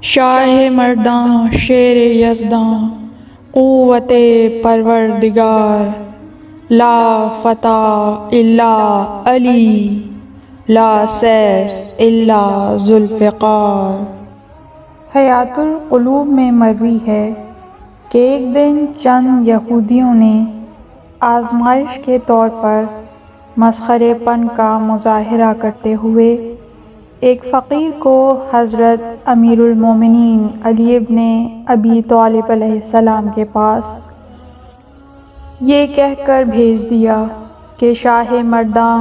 شاہ مرداں شیر یزداں قوت پروردگار، لا فتح الا علی، لا سیف الا ذوالفقار۔ حیات القلوب میں مروی ہے کہ ایک دن چند یہودیوں نے آزمائش کے طور پر مسخرے پن کا مظاہرہ کرتے ہوئے ایک فقیر کو حضرت امیر المومنین علی ابن ابی طالب علیہ السلام کے پاس یہ کہہ کر بھیج دیا کہ شاہ مرداں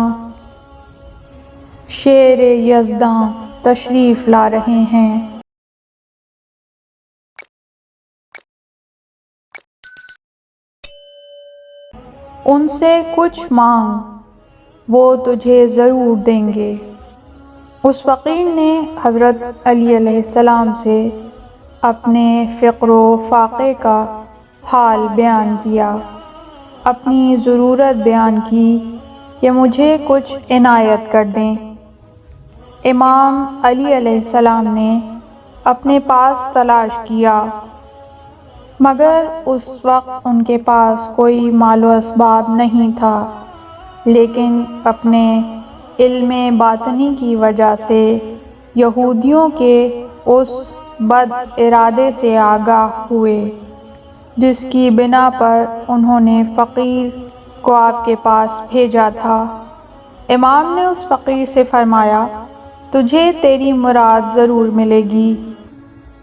شیر یزداں تشریف لا رہے ہیں۔ ان سے کچھ مانگ، وہ تجھے ضرور دیں گے۔ اس فقیر نے حضرت علی علیہ السلام سے اپنے فقر و فاقے کا حال بیان کیا، اپنی ضرورت بیان کی کہ مجھے کچھ عنایت کر دیں۔ امام علی علیہ السلام نے اپنے پاس تلاش کیا، مگر اس وقت ان کے پاس کوئی مال و اسباب نہیں تھا، لیکن اپنے علم باطنی کی وجہ سے یہودیوں کے اس بد ارادے سے آگاہ ہوئے جس کی بنا پر انہوں نے فقیر کو آپ کے پاس بھیجا تھا۔ امام نے اس فقیر سے فرمایا، تجھے تیری مراد ضرور ملے گی۔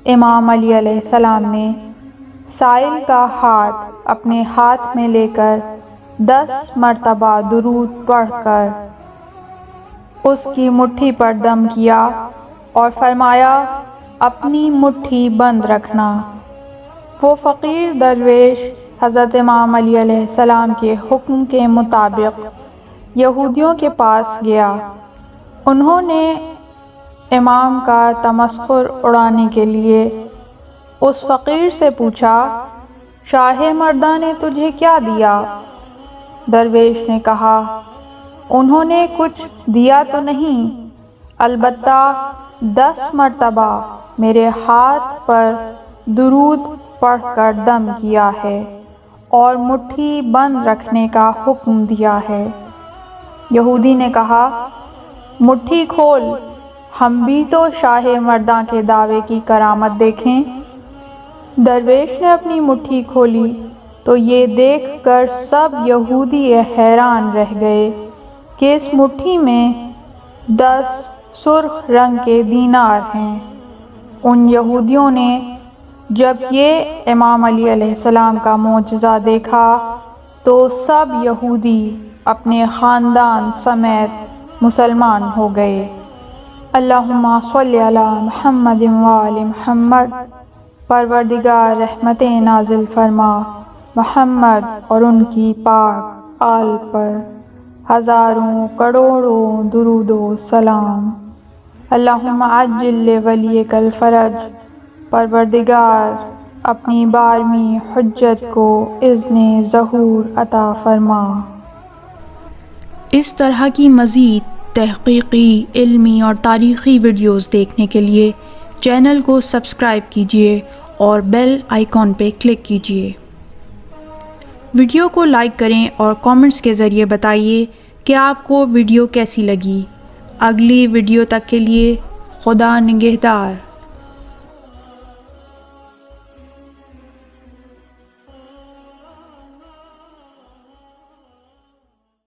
امام علی علیہ السلام نے سائل کا ہاتھ اپنے ہاتھ میں لے کر 10 مرتبہ درود پڑھ کر اس کی مٹھی پر دم کیا اور فرمایا، اپنی مٹھی بند رکھنا۔ وہ فقیر درویش حضرت امام علی علیہ السلام کے حکم کے مطابق یہودیوں کے پاس گیا۔ انہوں نے امام کا تمسخر اڑانے کے لیے اس فقیر سے پوچھا، شاہ مرداں نے تجھے کیا دیا؟ درویش نے کہا، انہوں نے کچھ دیا تو نہیں، البتہ 10 مرتبہ میرے ہاتھ پر درود پڑھ کر دم کیا ہے اور مٹھی بند رکھنے کا حکم دیا ہے۔ یہودی نے کہا، مٹھی کھول، ہم بھی تو شاہ مرداں کے دعوے کی کرامت دیکھیں۔ درویش نے اپنی مٹھی کھولی تو یہ دیکھ کر سب یہودی حیران رہ گئے کہ اس مٹھی میں 10 سرخ رنگ کے دینار ہیں۔ ان یہودیوں نے جب یہ امام علی علیہ السلام کا معجزہ دیکھا تو سب یہودی اپنے خاندان سمیت مسلمان ہو گئے۔ اللہم صلی علی محمد وآل محمد۔ پروردگار رحمتیں نازل فرما محمد اور ان کی پاک آل پر ہزاروں کروڑوں درود و سلام۔ اللہم عجل لولیک الفرج۔ پروردگار اپنی 12ویں حجت کو اذن ظہور عطا فرما۔ اس طرح کی مزید تحقیقی، علمی اور تاریخی ویڈیوز دیکھنے کے لیے چینل کو سبسکرائب کیجیے اور بیل آئیکن پہ کلک کیجیے۔ ویڈیو کو لائک کریں اور کامنٹس کے ذریعے بتائیے کہ آپ کو ویڈیو کیسی لگی۔ اگلی ویڈیو تک کے لیے خدا نگہدار۔